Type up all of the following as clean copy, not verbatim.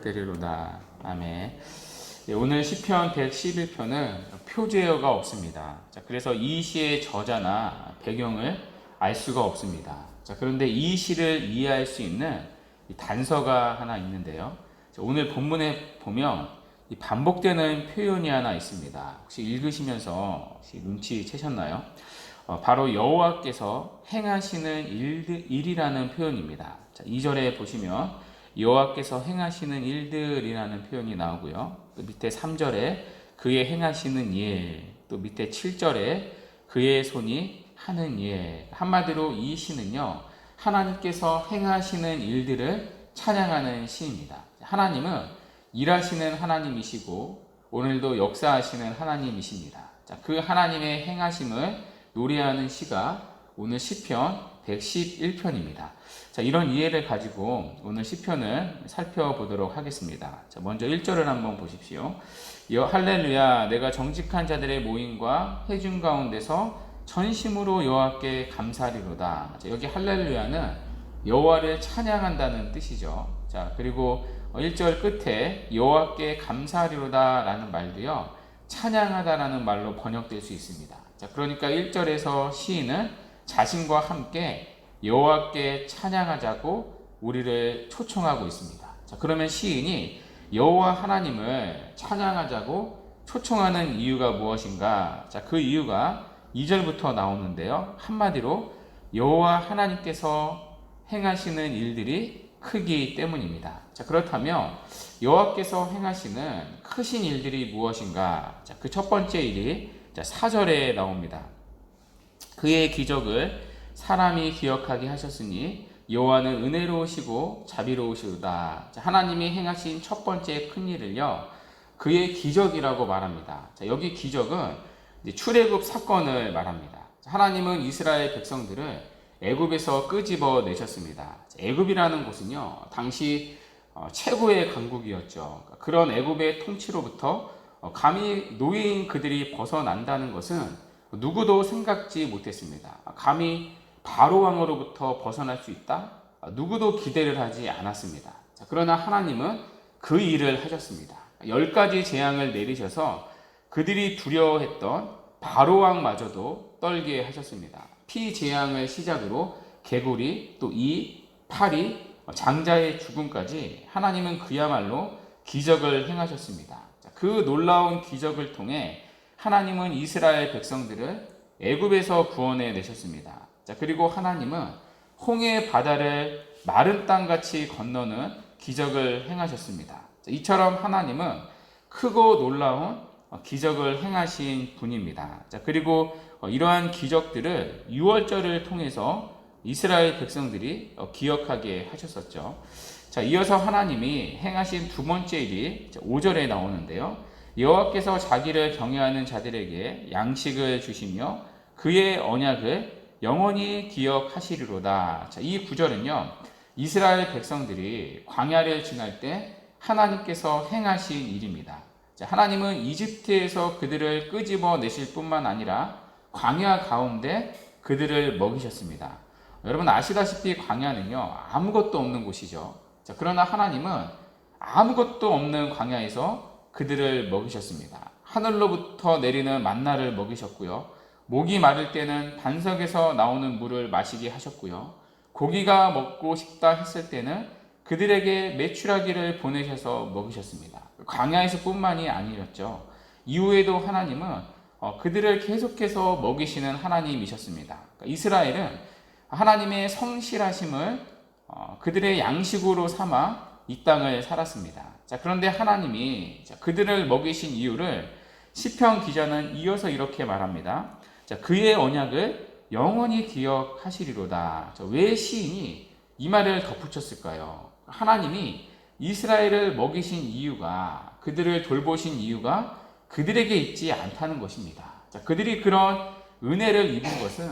부탁드리로다. 아멘. 오늘 시편 111편은 표제어가 없습니다. 그래서 이 시의 저자나 배경을 알 수가 없습니다. 그런데 이 시를 이해할 수 있는 단서가 하나 있는데요. 오늘 본문에 보면 반복되는 표현이 하나 있습니다. 혹시 읽으시면서 혹시 눈치채셨나요? 바로 여호와께서 행하시는 일이라는 표현입니다. 2절에 보시면 여호와께서 행하시는 일들이라는 표현이 나오고요. 또 밑에 3절에 그의 행하시는 일, 또 밑에 7절에 그의 손이 하는 일. 한마디로 이 시는요, 하나님께서 행하시는 일들을 찬양하는 시입니다. 하나님은 일하시는 하나님이시고 오늘도 역사하시는 하나님이십니다. 그 하나님의 행하심을 노래하는 시가 오늘 시편 111편입니다. 이런 이해를 가지고 오늘 시편을 살펴보도록 하겠습니다. 먼저 1절을 한번 보십시오. 할렐루야, 내가 정직한 자들의 모임과 회중 가운데서 전심으로 여호와께 감사하리로다. 여기 할렐루야는 여호와를 찬양한다는 뜻이죠. 그리고 1절 끝에 여호와께 감사하리로다 라는 말도요, 찬양하다라는 말로 번역될 수 있습니다. 그러니까 1절에서 시인은 자신과 함께 여호와께 찬양하자고 우리를 초청하고 있습니다. 그러면 시인이 여호와 하나님을 찬양하자고 초청하는 이유가 무엇인가? 그 이유가 2절부터 나오는데요. 한마디로 여호와 하나님께서 행하시는 일들이 크기 때문입니다. 그렇다면 여호와께서 행하시는 크신 일들이 무엇인가? 그 첫 번째 일이 4절에 나옵니다. 그의 기적을 사람이 기억하게 하셨으니 여호와는 은혜로우시고 자비로우시도다. 하나님이 행하신 첫 번째 큰 일을요, 그의 기적이라고 말합니다. 여기 기적은 출애굽 사건을 말합니다. 하나님은 이스라엘 백성들을 애굽에서 끄집어 내셨습니다. 애굽이라는 곳은요, 당시 최고의 강국이었죠. 그런 애굽의 통치로부터 감히 노예인 그들이 벗어난다는 것은 누구도 생각지 못했습니다. 감히 바로 왕으로부터 벗어날 수 있다? 누구도 기대를 하지 않았습니다. 그러나 하나님은 그 일을 하셨습니다. 10가지 재앙을 내리셔서 그들이 두려워했던 바로 왕마저도 떨게 하셨습니다. 피 재앙을 시작으로 개구리, 또 이, 파리, 장자의 죽음까지 하나님은 그야말로 기적을 행하셨습니다. 그 놀라운 기적을 통해 하나님은 이스라엘 백성들을 애굽에서 구원해 내셨습니다. 그리고 하나님은 홍해 바다를 마른 땅같이 건너는 기적을 행하셨습니다. 이처럼 하나님은 크고 놀라운 기적을 행하신 분입니다. 그리고 이러한 기적들을 유월절을 통해서 이스라엘 백성들이 기억하게 하셨었죠. 이어서 하나님이 행하신 두 번째 일이 5절에 나오는데요. 여호와께서 자기를 경외하는 자들에게 양식을 주시며 그의 언약을 영원히 기억하시리로다. 이 구절은요, 이스라엘 백성들이 광야를 지날 때 하나님께서 행하신 일입니다. 하나님은 이집트에서 그들을 끄집어 내실 뿐만 아니라 광야 가운데 그들을 먹이셨습니다. 여러분 아시다시피 광야는요, 아무것도 없는 곳이죠. 그러나 하나님은 아무것도 없는 광야에서 그들을 먹이셨습니다. 하늘로부터 내리는 만나를 먹이셨고요. 목이 마를 때는 반석에서 나오는 물을 마시게 하셨고요. 고기가 먹고 싶다 했을 때는 그들에게 메추라기를 보내셔서 먹이셨습니다. 광야에서 뿐만이 아니었죠. 이후에도 하나님은 그들을 계속해서 먹이시는 하나님이셨습니다. 이스라엘은 하나님의 성실하심을 그들의 양식으로 삼아 이 땅을 살았습니다. 그런데 하나님이 그들을 먹이신 이유를 시편 기자는 이어서 이렇게 말합니다. 그의 언약을 영원히 기억하시리로다. 왜 시인이 이 말을 덧붙였을까요? 하나님이 이스라엘을 먹이신 이유가, 그들을 돌보신 이유가 그들에게 있지 않다는 것입니다. 그들이 그런 은혜를 입은 것은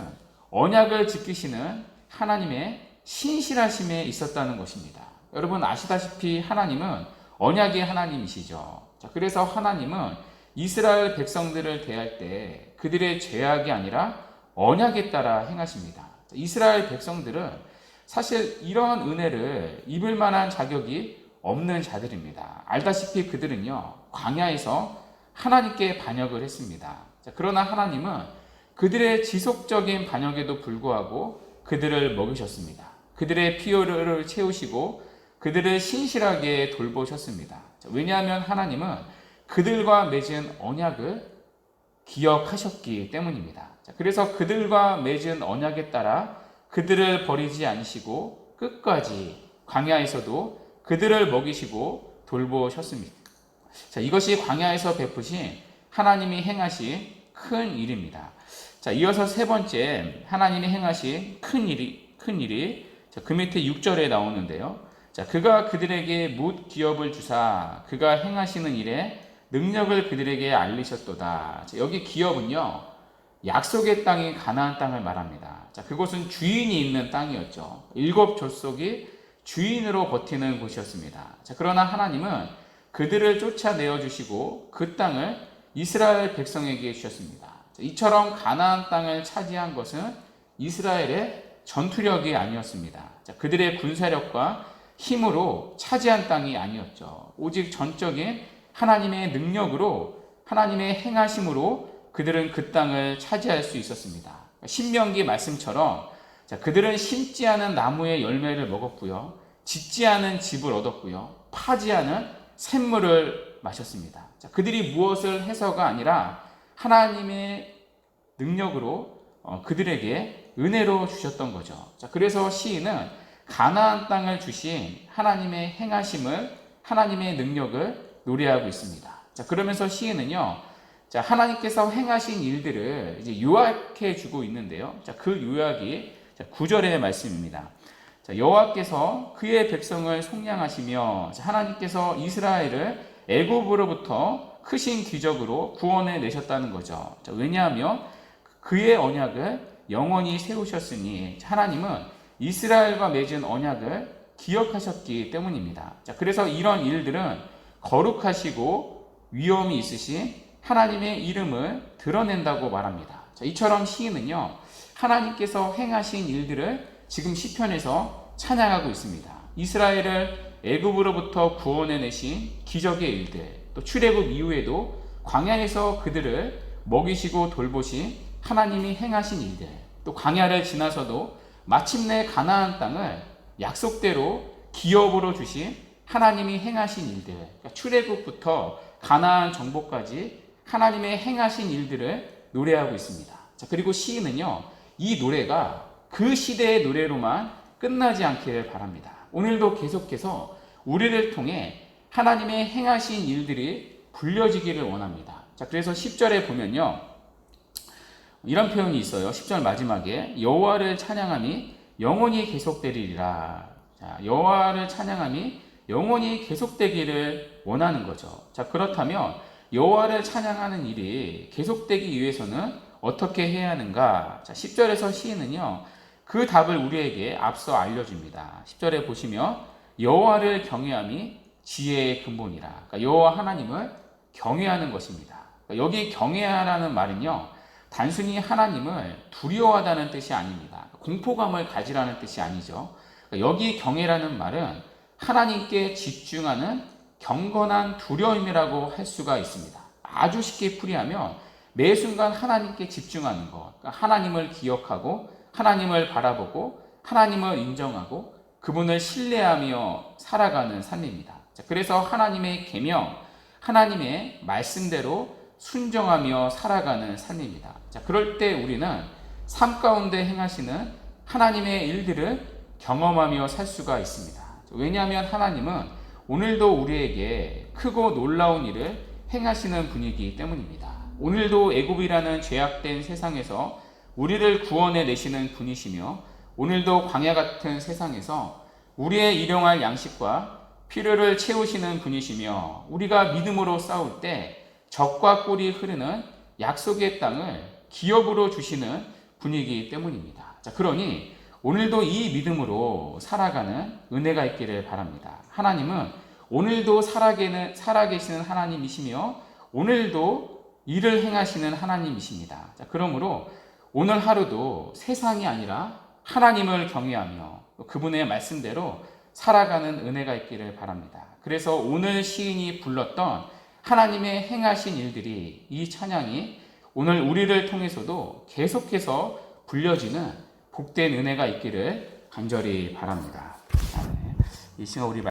언약을 지키시는 하나님의 신실하심에 있었다는 것입니다. 여러분 아시다시피 하나님은 언약의 하나님이시죠. 그래서 하나님은 이스라엘 백성들을 대할 때 그들의 죄악이 아니라 언약에 따라 행하십니다. 이스라엘 백성들은 사실 이런 은혜를 입을 만한 자격이 없는 자들입니다. 알다시피 그들은요, 광야에서 하나님께 반역을 했습니다. 자, 그러나 하나님은 그들의 지속적인 반역에도 불구하고 그들을 먹이셨습니다. 그들의 필요를 채우시고 그들을 신실하게 돌보셨습니다. 자, 왜냐하면 하나님은 그들과 맺은 언약을 기억하셨기 때문입니다. 자, 그래서 그들과 맺은 언약에 따라 그들을 버리지 않으시고 끝까지 광야에서도 그들을 먹이시고 돌보셨습니다. 자, 이것이 광야에서 베푸신 하나님이 행하신 큰 일입니다. 자, 이어서 세 번째 하나님이 행하신 큰 일이 자, 그 밑에 6절에 나오는데요. 자, 그가 그들에게 뭇 기업을 주사 그가 행하시는 일에 능력을 그들에게 알리셨도다. 자, 여기 기업은요, 약속의 땅인 가나안 땅을 말합니다. 자, 그곳은 주인이 있는 땅이었죠. 7 족속이 주인으로 버티는 곳이었습니다. 자, 그러나 하나님은 그들을 쫓아내어 주시고 그 땅을 이스라엘 백성에게 주셨습니다. 자, 이처럼 가나안 땅을 차지한 것은 이스라엘의 전투력이 아니었습니다. 자, 그들의 군사력과 힘으로 차지한 땅이 아니었죠. 오직 전적인 하나님의 능력으로, 하나님의 행하심으로 그들은 그 땅을 차지할 수 있었습니다. 신명기 말씀처럼 자, 그들은 심지 않은 나무의 열매를 먹었고요, 짓지 않은 집을 얻었고요, 파지 않은 샘물을 마셨습니다. 자, 그들이 무엇을 해서가 아니라 하나님의 능력으로 그들에게 은혜로 주셨던 거죠. 자, 그래서 시인은 가나안 땅을 주신 하나님의 행하심을, 하나님의 능력을 노래하고 있습니다. 자, 그러면서 시인은요, 자, 하나님께서 행하신 일들을 이제 요약해 주고 있는데요. 자, 그 요약이 9절의 말씀입니다. 자, 여호와께서 그의 백성을 속량하시며, 자, 하나님께서 이스라엘을 애굽으로부터 크신 기적으로 구원해 내셨다는 거죠. 자, 왜냐하면 그의 언약을 영원히 세우셨으니, 하나님은 이스라엘과 맺은 언약을 기억하셨기 때문입니다. 자, 그래서 이런 일들은 거룩하시고 위엄이 있으신 하나님의 이름을 드러낸다고 말합니다. 자, 이처럼 시인은요, 하나님께서 행하신 일들을 지금 시편에서 찬양하고 있습니다. 이스라엘을 애굽으로부터 구원해 내신 기적의 일들, 또 출애굽 이후에도 광야에서 그들을 먹이시고 돌보신 하나님이 행하신 일들, 또 광야를 지나서도 마침내 가나안 땅을 약속대로 기업으로 주신 하나님이 행하신 일들, 그러니까 출애굽부터 가나안 정복까지 하나님의 행하신 일들을 노래하고 있습니다. 자, 그리고 시인은요, 이 노래가 그 시대의 노래로만 끝나지 않기를 바랍니다. 오늘도 계속해서 우리를 통해 하나님의 행하신 일들이 불려지기를 원합니다. 자, 그래서 10절에 보면요, 이런 표현이 있어요. 10절 마지막에 여호와를 찬양함이 영원히 계속되리라. 자, 여호와를 찬양함이 영원히 계속되기를 원하는 거죠. 자, 그렇다면 여호와를 찬양하는 일이 계속되기 위해서는 어떻게 해야 하는가? 자, 10절에서 시인은요, 그 답을 우리에게 앞서 알려줍니다. 10절에 보시면 여호와를 경외함이 지혜의 근본이라. 그러니까 여호와 하나님을 경외하는 것입니다. 그러니까 여기 경외하라는 말은요, 단순히 하나님을 두려워하다는 뜻이 아닙니다. 공포감을 가지라는 뜻이 아니죠. 그러니까 여기 경외라는 말은 하나님께 집중하는 경건한 두려움이라고 할 수가 있습니다. 아주 쉽게 풀이하면 매 순간 하나님께 집중하는 것, 그러니까 하나님을 기억하고 하나님을 바라보고 하나님을 인정하고 그분을 신뢰하며 살아가는 삶입니다. 자, 그래서 하나님의 계명, 하나님의 말씀대로 순종하며 살아가는 삶입니다. 자, 그럴 때 우리는 삶 가운데 행하시는 하나님의 일들을 경험하며 살 수가 있습니다. 왜냐하면 하나님은 오늘도 우리에게 크고 놀라운 일을 행하시는 분이기 때문입니다. 오늘도 애굽이라는 죄악된 세상에서 우리를 구원해 내시는 분이시며, 오늘도 광야 같은 세상에서 우리의 일용할 양식과 필요를 채우시는 분이시며, 우리가 믿음으로 싸울 때 적과 꿀이 흐르는 약속의 땅을 기업으로 주시는 분이기 때문입니다. 자, 그러니 오늘도 이 믿음으로 살아가는 은혜가 있기를 바랍니다. 하나님은 오늘도 살아계시는 하나님이시며 오늘도 일을 행하시는 하나님이십니다. 자, 그러므로 오늘 하루도 세상이 아니라 하나님을 경외하며 그분의 말씀대로 살아가는 은혜가 있기를 바랍니다. 그래서 오늘 시인이 불렀던 하나님의 행하신 일들이, 이 찬양이 오늘 우리를 통해서도 계속해서 불려지는 복된 은혜가 있기를 간절히 바랍니다. 아멘. 이 시간 우리